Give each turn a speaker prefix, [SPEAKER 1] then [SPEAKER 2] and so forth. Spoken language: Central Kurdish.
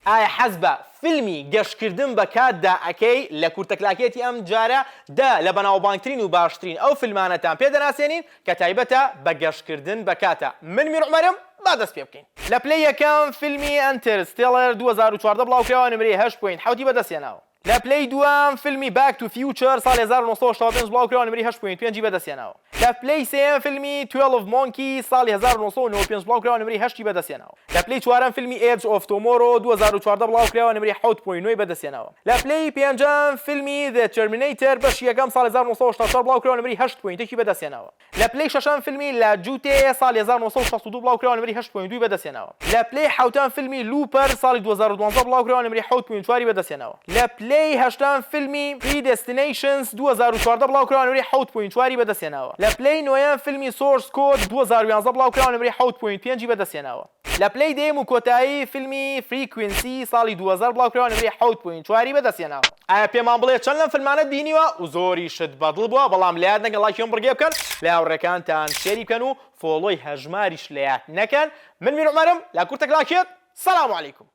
[SPEAKER 1] ئایا حەز بە فیلمی گەشتکردن بە کاتدا ئەکەی لە کورتەکلاکێتی ئەم جارە لە بەناوبانگترین و باشترین ئەو فیلمانەتان پێدەناسێنین کە تایبەتە بە گەشتکردن بە کاتە. من میرعومەرم، با دەست پێ بکەین. لە پلەی یەکەم فیلمی ئەنتەرستێلەر 2014 بڵاوکراوە نمرەی 8.7 بەدەستێناوە. لە پلەی دووەم فیلمی باک تو فیوچر ساڵی 1985 بڵاوکراوە نمرەی 8.5 بەدەستێناوە. لە پلەی سێیەم فیلمی 12 مۆنکی ساڵی 1995 بڵاوکراوە نمرەی 8 بەدەستێناوە. لە پلەی چوارەم فیلمی ئێج ئۆف تۆمۆرۆ 2014 بڵاوکراوە نمرەی 7.9 بەدەستێناوە. لە پلەی پێنجەم فیلمی The Terminator بەشی یەکەم ساڵی 1984 بڵاوکراوە نمرەی 8.1 بەدەستێناوە. لە پلەی شەشەم فیلمی لا جوتێ ساڵی 1962 بڵاوکراوە نمرەی 8.2 بەدەستێناوە. لە پلەی حوتەم فیلمی لوپەر ساڵی 2012 بڵاوکراوە نمرەی 7.4 بەدەستێناوە. لە پلەی هەشتم فیلمی Predestinations 2014 بڵاوکراوە نمرەی 7.4 بەدەستێناوە. لە پلەی نۆیەم فیلمی Source Code 2011 بڵاوکراوە نمرەی 7.5 بەدەستێناوە. لە پلەی دێم و کۆتایی فیلمی Frequency ساڵی 2000 بڵاوکراوە نمرەی 7.4 بەدەستێناوە. ئایا پێمان بڵێ چەند لەم فیلمانە بینیوە و زۆری شت بەدڵ بووە، بەڵام لایەت نەکەن لایکیان بڕگێ بکەن، لە هاوڕێکانتان شێری بکەن و فۆڵۆی هەژماریش لایەت نەکەن. من میرعومەرم لە کورتەکلاکێت. سەلام عەلیکوم.